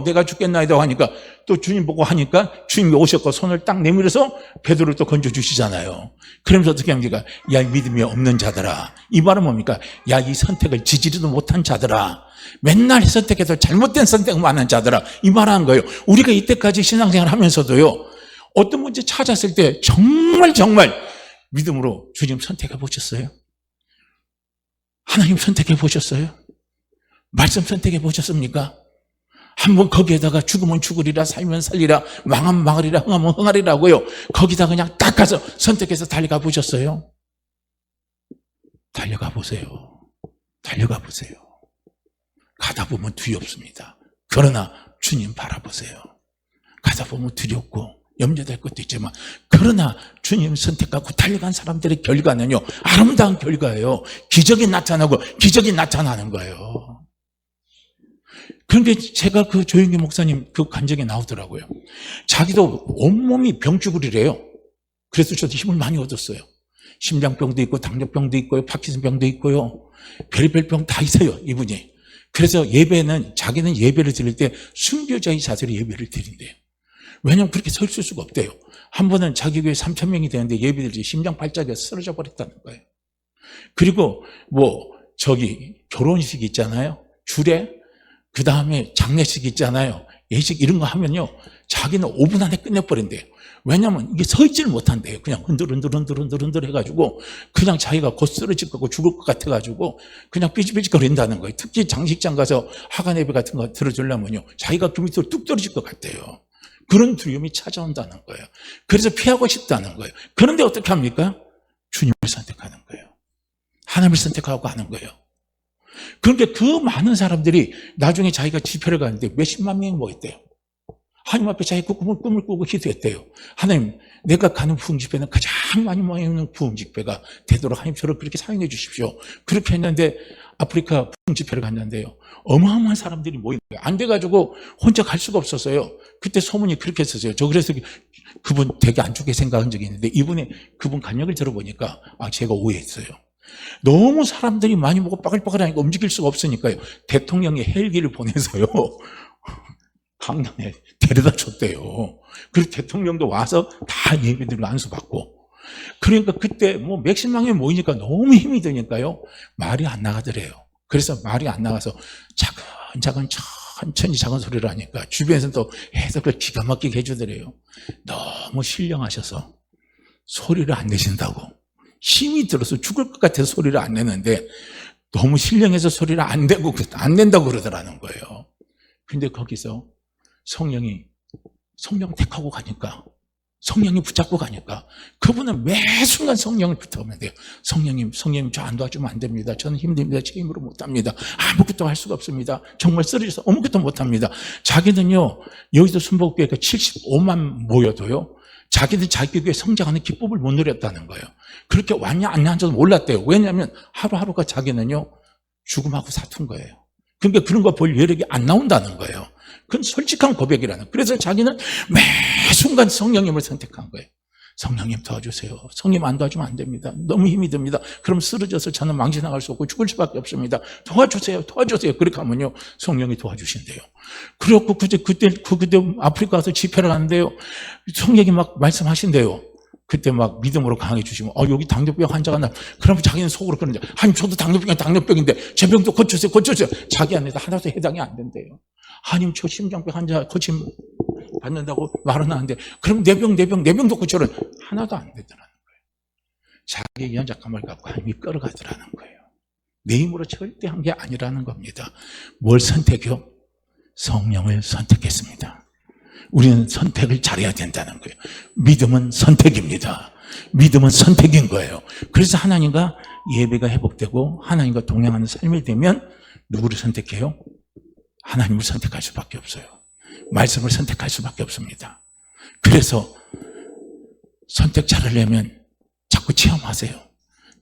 내가 죽겠나이다 하니까 또 주님 보고 하니까 주님이 오셨고 손을 딱 내밀어서 베드로를 또 건져주시잖아요. 그러면서 어떻게 합니까? 야, 믿음이 없는 자들아. 이 말은 뭡니까? 야, 이 선택을 지지리도 못한 자들아. 맨날 선택해서 잘못된 선택만 하는 자들아. 이 말한 거예요. 우리가 이때까지 신앙생활 하면서도요, 어떤 문제 찾았을 때 정말 믿음으로 주님 선택해 보셨어요? 하나님 선택해 보셨어요? 말씀 선택해 보셨습니까? 한번 거기에다가 죽으면 죽으리라, 살면 살리라, 망하면 망하리라, 흥하면 흥하리라고요. 거기다 그냥 딱 가서 선택해서 달려가 보셨어요? 달려가 보세요. 달려가 보세요. 가다 보면 두렵습니다. 그러나 주님 바라보세요. 가다 보면 두렵고 염려될 것도 있지만, 그러나 주님 선택하고 달려간 사람들의 결과는요, 아름다운 결과예요. 기적이 나타나고 기적이 나타나는 거예요. 그런데 제가 그 조영기 목사님 그 간증에 나오더라고요. 자기도 온몸이 병주구리래요. 그래서 저도 힘을 많이 얻었어요. 심장병도 있고 당뇨병도 있고요, 파킨슨병도 있고요, 별별 병 다 있어요, 이분이. 그래서 예배는, 자기는 예배를 드릴 때 순교자의 자세로 예배를 드린대요. 왜냐하면 그렇게 서 있을 수가 없대요. 한 번은 자기 교회 3,000명이 되는데 예배를 드리지 심장 발작에 쓰러져 버렸다는 거예요. 그리고 결혼식 있잖아요, 주례, 그 다음에 장례식 있잖아요, 예식, 이런 거 하면요, 자기는 5분 안에 끝내버린대요. 왜냐하면 이게 서 있지를 못한대요. 그냥 흔들 해가지고 그냥 자기가 곧 쓰러질 거고 죽을 것 같아가지고 그냥 삐직삐직거린다는 거예요. 특히 장식장 가서 하간 예배 같은 거 들어주려면요, 자기가 그 밑으로 뚝 떨어질 것 같아요. 그런 두려움이 찾아온다는 거예요. 그래서 피하고 싶다는 거예요. 그런데 어떻게 합니까? 주님을 선택하는 거예요. 하나님을 선택하고 가는 거예요. 그러니까 그 많은 사람들이 나중에 자기가 집회를 가는데 몇십만 명이 모였대요. 하나님 앞에 자기 꿈을 꾸고 기도했대요. 하나님, 내가 가는 부흥 집회는 가장 많이 모이는 부흥 집회가 되도록 하나님 저를 그렇게 사용해 주십시오. 그렇게 했는데 아프리카 부흥 집회를 갔는데요, 어마어마한 사람들이 모인 거예요. 안 돼가지고 혼자 갈 수가 없었어요. 그때 소문이 그렇게 했었어요. 저 그래서 그분 되게 안 좋게 생각한 적이 있는데, 이분이 그분 간역을 들어보니까 제가 오해했어요. 너무 사람들이 많이 보고 빠글빠글하니까 움직일 수가 없으니까요, 대통령이 헬기를 보내서요 강남에 데려다 줬대요. 그리고 대통령도 와서 다 예배들을 안수받고. 그러니까 그때 몇십만 명이 모이니까 너무 힘이 드니까요, 말이 안 나가더래요. 그래서 말이 안 나가서 차근차근 천천히 작은 소리를 하니까 주변에서는 또 해석을 기가 막히게 해주더래요. 너무 신령하셔서 소리를 안 내신다고. 힘이 들어서 죽을 것 같아서 소리를 안 내는데 너무 신령해서 소리를 안 낸다고 그러더라는 거예요. 근데 거기서 성령 택하고 가니까 성령이 붙잡고 가니까 그분은 매 순간 성령을 붙잡으면 돼요. 성령님 저 안 도와주면 안 됩니다. 저는 힘듭니다. 제 힘으로 못합니다. 아무것도 할 수가 없습니다. 정말 쓰러져서 아무것도 못합니다. 자기는요, 여기서 순복교회가 75만 모여도요, 자기들 자기 교회 성장하는 기쁨을 못 누렸다는 거예요. 그렇게 왔냐 안 왔냐도 몰랐대요. 왜냐하면 하루하루가 자기는요, 죽음하고 사투인 거예요. 그러니까 그런 거 볼 여력이 안 나온다는 거예요. 그건 솔직한 고백이라는. 그래서 자기는 매 순간 성령님을 선택한 거예요. 성령님 도와주세요. 성령 안 도와주면 안 됩니다. 너무 힘이 듭니다. 그럼 쓰러져서 저는 망신나갈 수 없고 죽을 수밖에 없습니다. 도와주세요. 그렇게 하면요, 성령이 도와주신대요. 그렇고 그때 아프리카 가서 집회를 하는데요, 성령이 막 말씀하신대요. 그때 막 믿음으로 강해 주시면, 여기 당뇨병 환자가 나. 그러면 자기는 속으로 그러는데, 아니, 저도 당뇨병인데, 제 병도 고쳐주세요. 자기 안에서 하나도 해당이 안 된대요. 아니, 저 심장병 환자 고침 받는다고 말은 하는데, 그럼 내 병도 고쳐라. 하나도 안 되더라는 거예요. 자기의 연약함을 갖고 하나님이 끌어가더라는 거예요. 내 힘으로 절대 한 게 아니라는 겁니다. 뭘 선택해요? 성령을 선택했습니다. 우리는 선택을 잘해야 된다는 거예요. 믿음은 선택입니다. 믿음은 선택인 거예요. 그래서 하나님과 예배가 회복되고 하나님과 동행하는 삶이 되면 누구를 선택해요? 하나님을 선택할 수밖에 없어요. 말씀을 선택할 수밖에 없습니다. 그래서 선택 잘하려면 자꾸 체험하세요.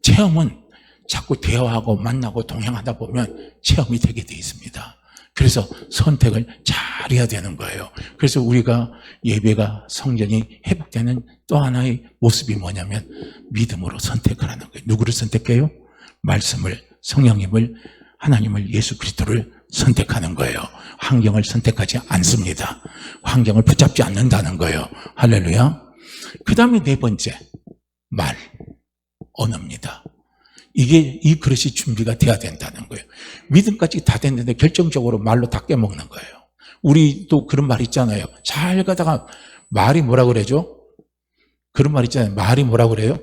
체험은 자꾸 대화하고 만나고 동행하다 보면 체험이 되게 돼 있습니다. 그래서 선택을 잘해야 되는 거예요. 그래서 우리가 예배가 성전이 회복되는 또 하나의 모습이 뭐냐면 믿음으로 선택을 하는 거예요. 누구를 선택해요? 말씀을, 성령님을, 하나님을, 예수 그리스도를 선택하는 거예요. 환경을 선택하지 않습니다. 환경을 붙잡지 않는다는 거예요. 할렐루야. 그 다음에 네 번째, 말, 언어입니다. 이 그릇이 준비가 돼야 된다는 거예요. 믿음까지 다 됐는데 결정적으로 말로 다 깨먹는 거예요. 우리도 그런 말 있잖아요. 잘 가다가 말이 뭐라 그러죠? 그런 말 있잖아요. 말이 뭐라 그래요?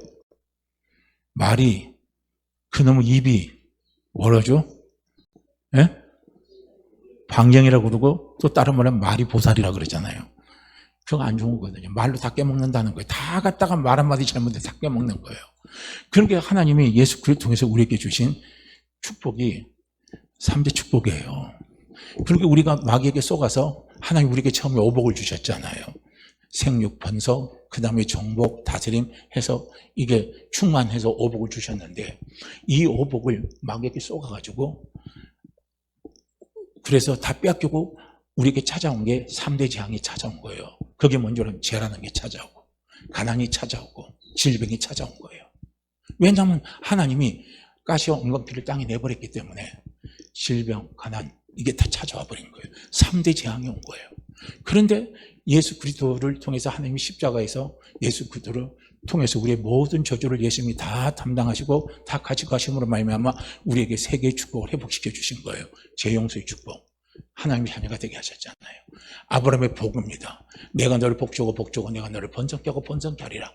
말이 그놈의 입이 뭐라죠? 예? 방정이라고 그러고 또 다른 말은 말이 보살이라고 그러잖아요. 그거 안 좋은 거거든요. 말로 다 깨먹는다는 거예요. 다 갖다가 말 한마디 잘못해서 다 깨먹는 거예요. 그러니까 하나님이 예수 그리스도를 통해서 우리에게 주신 축복이 3대 축복이에요. 그러니까 우리가 마귀에게 속아서 하나님 우리에게 처음에 오복을 주셨잖아요. 생육, 번성, 그 다음에 정복, 다스림 해서 이게 충만해서 오복을 주셨는데 이 오복을 마귀에게 속아가지고 그래서 다 뺏기고 우리에게 찾아온 게 3대 재앙이 찾아온 거예요. 그게 먼저는 죄라는 게 찾아오고 가난이 찾아오고 질병이 찾아온 거예요. 왜냐하면 하나님이 가시와 엉겅퀴를 땅에 내버렸기 때문에 질병, 가난 이게 다 찾아와 버린 거예요. 3대 재앙이 온 거예요. 그런데 예수 그리스도를 통해서 하나님이 십자가에서 예수 그리스도를 통해서 우리의 모든 저주를 예수님이 다 담당하시고 다 가지고 가심으로 말미암아 우리에게 세 개의 축복을 회복시켜 주신 거예요. 재용서의 축복. 하나님의 자녀가 되게 하셨잖아요. 아브라함의 복입니다. 내가 너를 복주고 내가 너를 번성케 하고 번성케 하리라.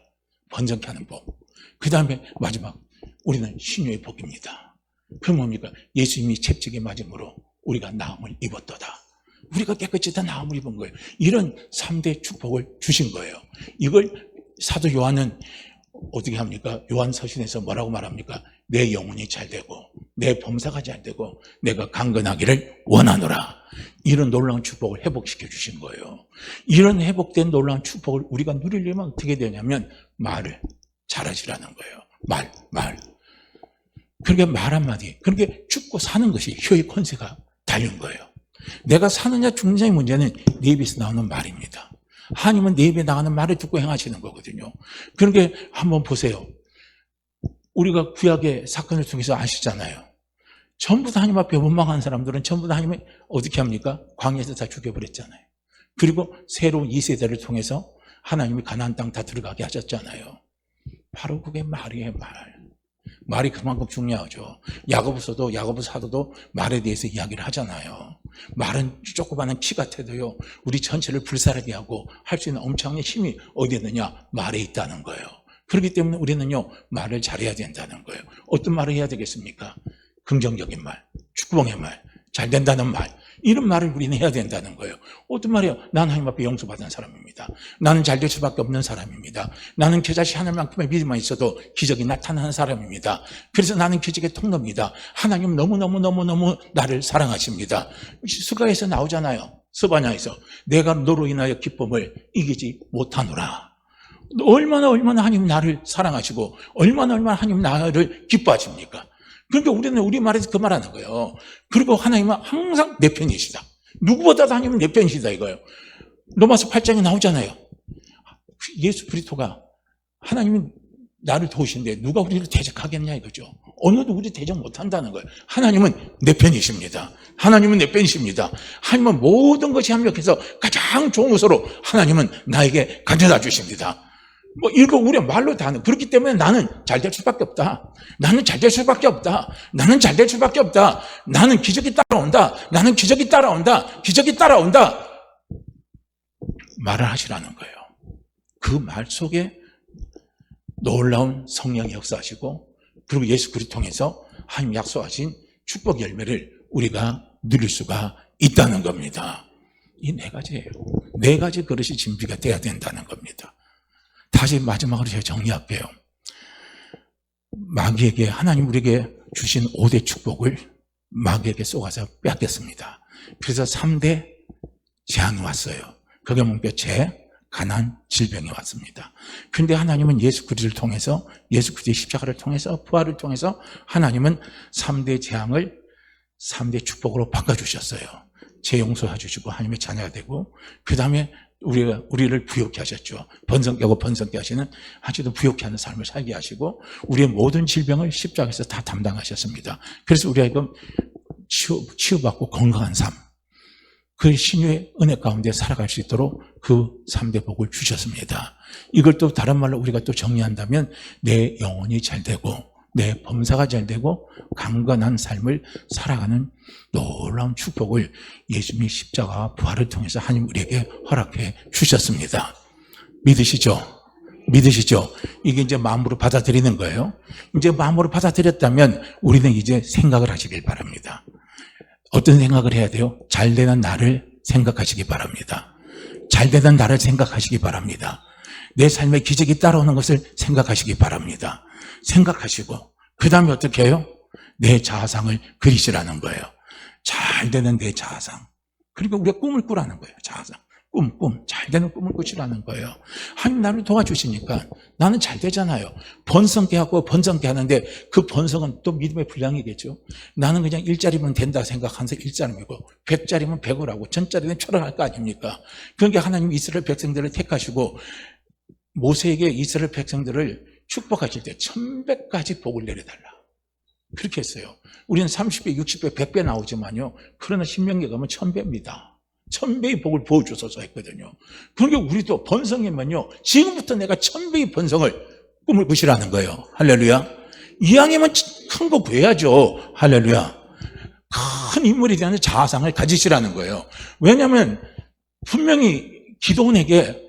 번성케 하는 복. 그 다음에 마지막 우리는 신유의 복입니다. 그 뭡니까? 예수님이 채찍에 맞음으로 우리가 나음을 입었도다. 우리가 깨끗이 다 나음을 입은 거예요. 이런 3대 축복을 주신 거예요. 이걸 사도 요한은 어떻게 합니까? 요한서신에서 뭐라고 말합니까? 내 영혼이 잘 되고 내 범사가 잘 되고 내가 강건하기를 원하노라. 이런 놀라운 축복을 회복시켜 주신 거예요. 이런 회복된 놀라운 축복을 우리가 누리려면 어떻게 되냐면 말을 잘하시라는 거예요. 말. 그러니까 말 한마디. 그렇게 죽고 사는 것이 효의 권세가 달린 거예요. 내가 사느냐 죽느냐의 문제는 내 입에서 나오는 말입니다. 하나님은 내 입에 나가는 말을 듣고 행하시는 거거든요. 그러니까 한번 보세요. 우리가 구약의 사건을 통해서 아시잖아요. 전부 다 하나님 앞에 원망한 사람들은 전부 다 하나님이 어떻게 합니까? 광야에서 다 죽여버렸잖아요. 그리고 새로운 2세대를 통해서 하나님이 가나안 땅 다 들어가게 하셨잖아요. 바로 그게 말이에요. 말이 그만큼 중요하죠. 야고보서도 야고보 사도도 말에 대해서 이야기를 하잖아요. 말은 조그마한 키 같아도요 우리 전체를 불사르게 하고 할 수 있는 엄청난 힘이 어디 있느냐? 말에 있다는 거예요. 그렇기 때문에 우리는요 말을 잘해야 된다는 거예요. 어떤 말을 해야 되겠습니까? 긍정적인 말, 축복의 말, 잘 된다는 말, 이런 말을 우리는 해야 된다는 거예요. 어떤 말이에요? 나는 하나님 앞에 용서받은 사람입니다. 나는 잘 될 수밖에 없는 사람입니다. 나는 그 자식 하나님만큼의 믿음만 있어도 기적이 나타나는 사람입니다. 그래서 나는 기적의 통로입니다. 하나님 너무너무 나를 사랑하십니다. 스가에서 나오잖아요. 스바냐에서 내가 너로 인하여 기쁨을 이기지 못하노라. 얼마나 하나님 나를 사랑하시고 얼마나 하나님 나를 기뻐하십니까? 그러니까 우리는 우리 말에서 그 말하는 거예요. 그리고 하나님은 항상 내 편이시다. 누구보다도 하나님은 내 편이시다 이거예요. 로마서 8장에 나오잖아요. 예수 그리스도가 하나님이 나를 도우신데 누가 우리를 대적하겠냐 이거죠. 어느도 우리 대적 못한다는 거예요. 하나님은 내 편이십니다. 하나님은 내 편이십니다. 하나님은 모든 것이 합력해서 가장 좋은 것으로 하나님은 나에게 가져다 주십니다. 이거 우리 말로 다 하는. 그렇기 때문에 나는 잘 될 수밖에 없다. 나는 잘 될 수밖에 없다. 나는 잘 될 수밖에 없다. 나는 기적이 따라온다. 나는 기적이 따라온다. 기적이 따라온다. 말을 하시라는 거예요. 그 말 속에 놀라운 성령이 역사하시고 그리고 예수 그리스도 통해서 하나님 약속하신 축복 열매를 우리가 누릴 수가 있다는 겁니다. 이 네 가지예요. 네 가지 그릇이 준비가 돼야 된다는 겁니다. 다시 마지막으로 제가 정리할게요. 마귀에게 하나님 우리에게 주신 5대 축복을 마귀에게 쏘아서 빼앗겼습니다. 그래서 3대 재앙이 왔어요. 그게 뭔가 죄, 가난, 질병이 왔습니다. 그런데 하나님은 예수 그리스도를 통해서 예수 그리스도의 십자가를 통해서 부활을 통해서 하나님은 3대 재앙을 3대 축복으로 바꿔주셨어요. 죄 용서해 주시고 하나님의 자녀가 되고 그 다음에 우리를 부욕케 하셨죠. 번성케 하시는 아주도 부욕케 하는 삶을 살게 하시고 우리의 모든 질병을 십자가에서 다 담당하셨습니다. 그래서 우리가 치유받고 건강한 삶, 그 신유의 은혜 가운데 살아갈 수 있도록 그 3대 복을 주셨습니다. 이걸 또 다른 말로 우리가 또 정리한다면 내 영혼이 잘 되고 내 범사가 잘 되고 강건한 삶을 살아가는 놀라운 축복을 예수님의 십자가와 부활을 통해서 하나님 우리에게 허락해 주셨습니다. 믿으시죠? 믿으시죠? 이게 이제 마음으로 받아들이는 거예요. 이제 마음으로 받아들였다면 우리는 이제 생각을 하시길 바랍니다. 어떤 생각을 해야 돼요? 잘 되는 나를 생각하시기 바랍니다. 잘 되는 나를 생각하시기 바랍니다. 내 삶에 기적이 따라오는 것을 생각하시기 바랍니다. 생각하시고 그 다음에 어떻게 해요? 내 자아상을 그리시라는 거예요. 잘 되는 내 자아상. 그리고 우리가 꿈을 꾸라는 거예요. 자아상. 잘 되는 꿈을 꾸시라는 거예요. 하나님 나를 도와주시니까 나는 잘 되잖아요. 번성케 하는데 그 번성은 또 믿음의 분량이겠죠. 나는 그냥 1짜리면 된다 생각하면서 1짜리이고 100짜리면 100을 하고 1000짜리는 철학할 거 아닙니까? 그러니까 하나님 이스라엘 백성들을 택하시고 모세에게 이스라엘 백성들을 축복하실 때 1100가지 복을 내려달라. 그렇게 했어요. 우리는 30배, 60배, 100배 나오지만요. 그러나 신명기에 가면 1000배입니다. 1000배의 복을 부어주소서 했거든요. 그러니까 우리도 번성이면요. 지금부터 내가 1000배의 번성을 꿈을 꾸시라는 거예요. 할렐루야. 이왕이면 큰 거 구해야죠. 할렐루야. 큰 인물이 되는 자아상을 가지시라는 거예요. 왜냐하면 분명히 기도원에게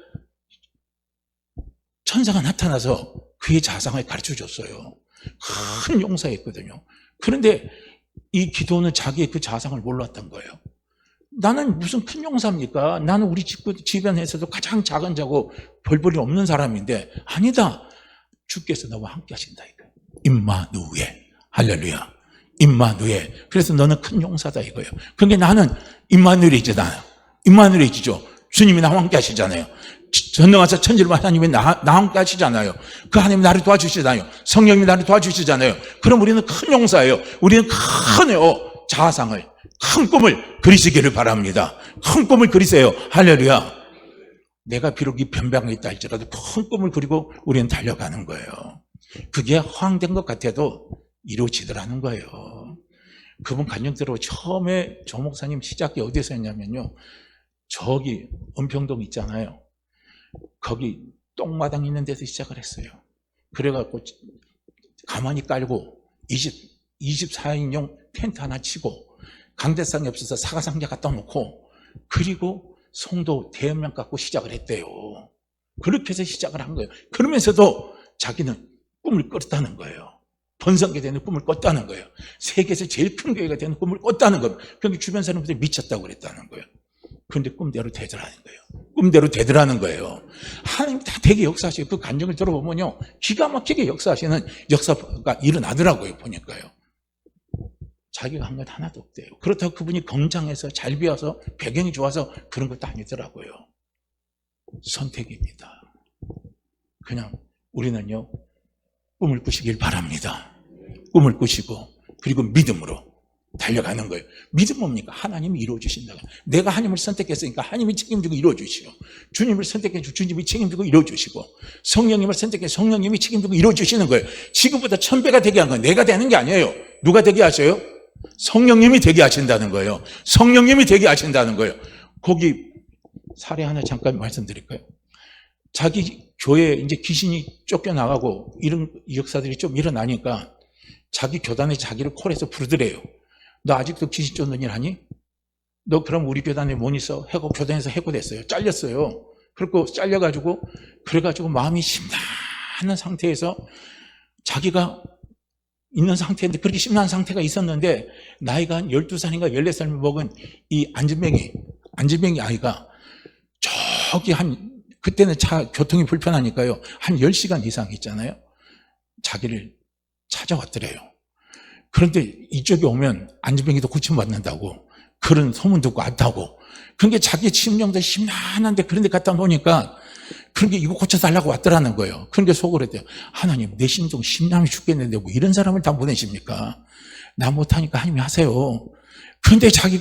천사가 나타나서 그의 자상을 가르쳐줬어요. 큰 용사였거든요. 그런데 이 기도는 자기의 그 자상을 몰랐던 거예요. 나는 무슨 큰 용사입니까? 나는 우리 주변에서도 가장 작은 자고 별 볼일 없는 사람인데 아니다. 주께서 너와 함께 하신다. 임마누엘. 할렐루야. 임마누엘. 그래서 너는 큰 용사다 이거예요. 그러니까 나는 임마누엘이잖아요. 임마누엘이죠. 주님이 나와 함께 하시잖아요. 전능하사 천지를 하나님이 나와 함께 하시잖아요. 그 하나님이 나를 도와주시잖아요. 성령님이 나를 도와주시잖아요. 그럼 우리는 큰 용사예요. 우리는 큰 자아상을, 큰 꿈을 그리시기를 바랍니다. 큰 꿈을 그리세요. 할렐루야. 내가 비록 이 변방에 있다 할지라도 큰 꿈을 그리고 우리는 달려가는 거예요. 그게 허황된 것 같아도 이루어지더라는 거예요. 그분 간증대로 처음에 조 목사님 시작이 어디서 했냐면요. 저기 은평동 있잖아요. 거기 똥마당 있는 데서 시작을 했어요. 그래갖고 가만히 깔고 24인용 텐트 하나 치고 강대상이 없어서 사과상자 갖다 놓고 그리고 송도 대연명 갖고 시작을 했대요. 그렇게 해서 시작을 한 거예요. 그러면서도 자기는 꿈을 꿨다는 거예요. 번성게 되는 꿈을 꿨다는 거예요. 세계에서 제일 큰 교회가 되는 꿈을 꿨다는 겁니다. 그러니까 주변 사람들이 미쳤다고 그랬다는 거예요. 그런데 꿈대로 되더라는 거예요. 꿈대로 되더라는 거예요. 하나님 다 되게 역사하시고 그 간증을 들어보면요, 기가 막히게 역사하시는 역사가 일어나더라고요. 보니까요. 자기가 한 것 하나도 없대요. 그렇다고 그분이 건장해서 잘 배워서 배경이 좋아서 그런 것도 아니더라고요. 선택입니다. 그냥 우리는요, 꿈을 꾸시길 바랍니다. 꿈을 꾸시고 그리고 믿음으로 달려가는 거예요. 믿음 뭡니까? 하나님이 이루어주신다. 내가 하나님을 선택했으니까 하나님이 책임지고 이루어주시고, 주님을 선택해서 주님이 책임지고 이루어주시고, 성령님을 선택해서 성령님이 책임지고 이루어주시는 거예요. 지금보다 1000배가 되게 한 건 내가 되는 게 아니에요. 누가 되게 하셔요? 성령님이 되게 하신다는 거예요. 성령님이 되게 하신다는 거예요. 거기 사례 하나 잠깐 말씀드릴까요? 자기 교회에 이제 귀신이 쫓겨나가고 이런 역사들이 좀 일어나니까 자기 교단에 자기를 콜해서 부르더래요. 너 아직도 귀신 쫓는 일 하니? 너 그럼 우리 교단에 못 있어? 해고, 교단에서 해고됐어요. 잘렸어요. 그리고 잘려가지고, 그래가지고 마음이 심란한 상태에서 자기가 있는 상태인데, 그렇게 심란한 상태가 있었는데, 나이가 한 12살인가 14살 먹은 이 안진뱅이 아이가 저기 그때는 교통이 불편하니까요. 한 10시간 이상 있잖아요. 자기를 찾아왔더래요. 그런데 이쪽에 오면 안진뱅이도 고침받는다고 그런 소문 듣고 왔다고. 그러니까 자기 심령도 심란한데 그런 데 갔다 보니까 그러니까 이거 고쳐달라고 왔더라는 거예요. 그러니까 속으로 했대요. 하나님, 내 심정 심란히 죽겠는데 뭐 이런 사람을 다 보내십니까? 나 못하니까 하나님이 하세요. 그런데 자기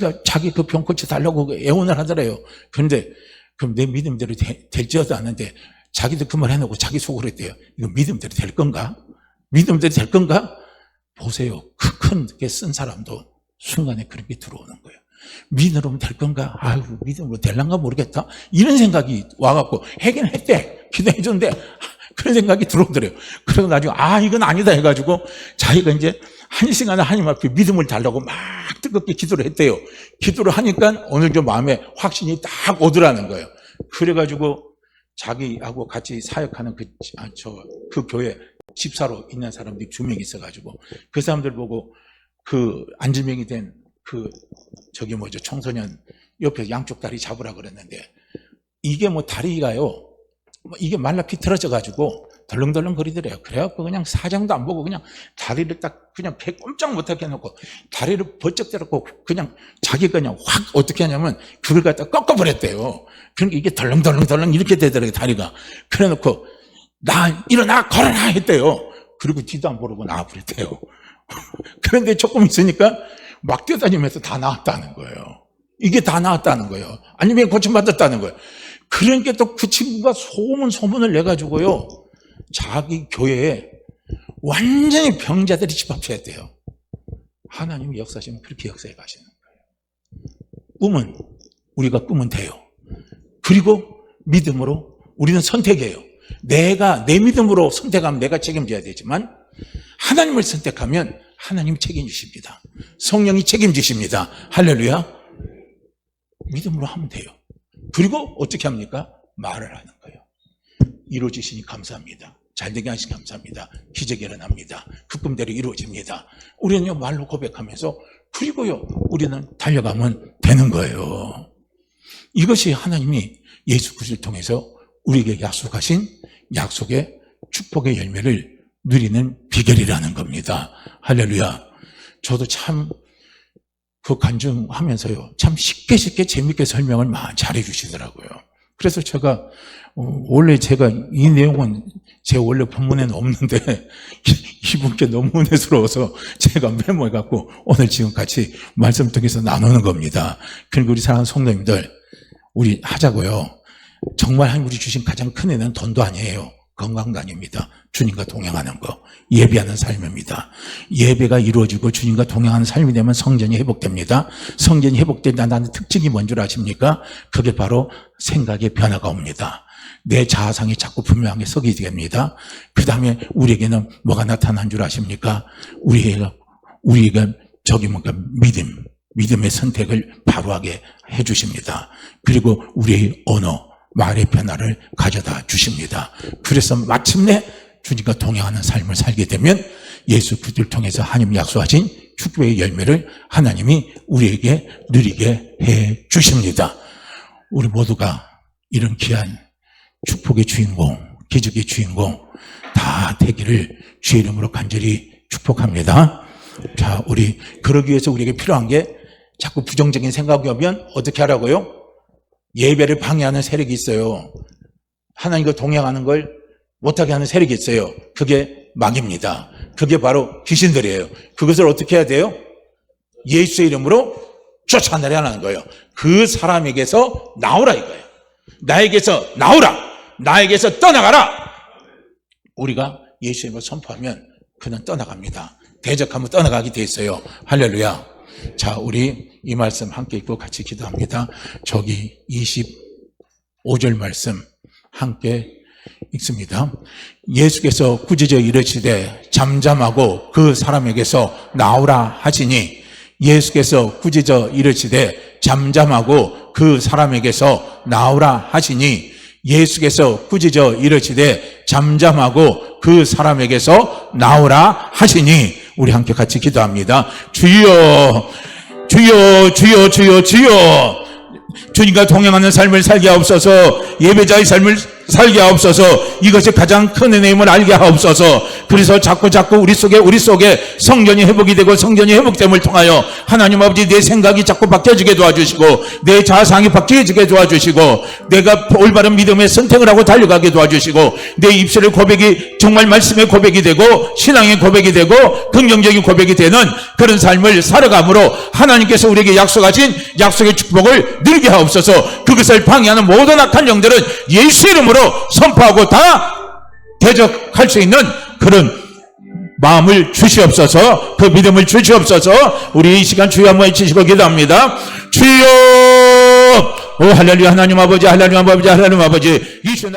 그 병 고쳐달라고 애원을 하더래요. 그런데 그럼 내 믿음대로 될지도 않는데 자기도 그 말 해놓고 자기 속으로 했대요. 이거 믿음대로 될 건가? 믿음대로 될 건가? 보세요. 그 큰 게 쓴 사람도 순간에 그런 게 들어오는 거예요. 믿음으로 될 건가? 아유, 믿음으로 될란가 모르겠다. 이런 생각이 와갖고 하긴 했대. 기도해 줬는데 그런 생각이 들어오더래요. 그래서 나중에 이건 아니다 해가지고 자기가 이제 1시간에 하나님 앞에 믿음을 달라고 막 뜨겁게 기도를 했대요. 기도를 하니까 어느 정도 마음에 확신이 딱 오더라는 거예요. 그래가지고 자기하고 같이 사역하는 그 교회 집사로 있는 사람들이 2명 있어가지고 그 사람들 보고 그 안진뱅이 된 청소년 옆에 양쪽 다리 잡으라 그랬는데 이게 다리가요, 이게 말라 비틀어져가지고 덜렁덜렁 거리더래요. 그래갖고 그냥 사정도 안 보고 그냥 다리를 딱 그냥 배 꼼짝 못하게 해놓고 다리를 번쩍 들었고 그냥 자기가 그냥 확 어떻게 하냐면 그걸 갖다 꺾어버렸대요. 그러니까 이게 덜렁덜렁 이렇게 되더라고요, 다리가. 그래 놓고 일어나, 걸어라 했대요. 그리고 뒤도 안 보르고 나와버렸대요. 그런데 조금 있으니까 막 뛰어다니면서 다 나았다는 거예요. 이게 다 나았다는 거예요. 아니면 고침받았다는 거예요. 그러니까 또 그 친구가 소문을 내가지고요, 자기 교회에 완전히 병자들이 집합했대요. 하나님이 역사하시면 그렇게 역사해 가시는 거예요. 우리가 꿈은 돼요. 그리고 믿음으로 우리는 선택해요. 내가 내 믿음으로 선택하면 내가 책임져야 되지만 하나님을 선택하면 하나님이 책임지십니다. 성령이 책임지십니다. 할렐루야. 믿음으로 하면 돼요. 그리고 어떻게 합니까? 말을 하는 거예요. 이루어지시니 감사합니다. 잘되게 하시니 감사합니다. 기적이 일어납니다. 그 꿈대로 이루어집니다. 우리는요, 말로 고백하면서, 그리고요, 우리는 달려가면 되는 거예요. 이것이 하나님이 예수 그리스도를 통해서 우리에게 약속하신 약속의 축복의 열매를 누리는 비결이라는 겁니다. 할렐루야. 저도 참 그 간증하면서요, 참 쉽게 재밌게 설명을 많이 잘해 주시더라고요. 그래서 원래 제가 이 내용은 제 원래 본문에는 없는데 이분께 너무 은혜스러워서 제가 메모해갖고 오늘 지금 같이 말씀 통해서 나누는 겁니다. 그리고 우리 사랑하는 성도님들, 우리 하자고요. 정말 하나님 우리 주신 가장 큰 은혜는 돈도 아니에요. 건강도 아닙니다. 주님과 동행하는 거, 예배하는 삶입니다. 예배가 이루어지고 주님과 동행하는 삶이 되면 성전이 회복됩니다. 성전이 회복된다는 특징이 뭔 줄 아십니까? 그게 바로 생각의 변화가 옵니다. 내 자아상이 자꾸 분명하게 서게 됩니다. 그 다음에 우리에게는 뭐가 나타난 줄 아십니까? 우리가 믿음의 선택을 바로 하게 해주십니다. 그리고 우리의 언어, 말의 변화를 가져다 주십니다. 그래서 마침내 주님과 동행하는 삶을 살게 되면 예수 그리스도를 통해서 하나님이 약속하신 축복의 열매를 하나님이 우리에게 누리게 해 주십니다. 우리 모두가 이런 귀한 축복의 주인공, 기적의 주인공 다 되기를 주의 이름으로 간절히 축복합니다. 자, 우리 그러기 위해서 우리에게 필요한 게 자꾸 부정적인 생각이 오면 어떻게 하라고요? 예배를 방해하는 세력이 있어요. 하나님과 동행하는 걸 못하게 하는 세력이 있어요. 그게 마귀입니다. 그게 바로 귀신들이에요. 그것을 어떻게 해야 돼요? 예수의 이름으로 쫓아내야 하는 거예요. 그 사람에게서 나오라 이거예요. 나에게서 나오라. 나에게서 떠나가라. 우리가 예수의 이름을 선포하면 그는 떠나갑니다. 대적하면 떠나가게 돼 있어요. 할렐루야. 자, 우리 이 말씀 함께 읽고 같이 기도합니다. 저기 25절 말씀 함께 읽습니다. 예수께서 꾸짖어 이르시되 잠잠하고 그 사람에게서 나오라 하시니, 예수께서 꾸짖어 이르시되 잠잠하고 그 사람에게서 나오라 하시니, 예수께서 꾸짖어 이르시되 잠잠하고 그 사람에게서 나오라 하시니. 우리 함께 같이 기도합니다. 주여, 주여, 주여, 주여, 주여. 주님과 동행하는 삶을 살게 하옵소서. 예배자의 삶을 살게 하옵소서. 이것이 가장 큰 은혜임을 알게 하옵소서. 그래서 자꾸 우리 속에 성전이 회복이 되고 성전이 회복됨을 통하여 하나님 아버지 내 생각이 자꾸 바뀌어지게 도와주시고 내 자상이 바뀌어지게 도와주시고 내가 올바른 믿음의 선택을 하고 달려가게 도와주시고 내 입술의 고백이 정말 말씀의 고백이 되고 신앙의 고백이 되고 긍정적인 고백이 되는 그런 삶을 살아감으로 하나님께서 우리에게 약속하신 약속의 축복을 누리게 하옵소서. 그것을 방해하는 모든 악한 영들은 예수 이름으로 선포하고 다 대적할 수 있는 그런 마음을 주시옵소서. 그 믿음을 주시옵소서. 우리 이 시간 주여 한번 외치시고 기도합니다. 주여, 오 할렐루야. 하나님 아버지, 하나님 아버지, 하나님 아버지, 이 시간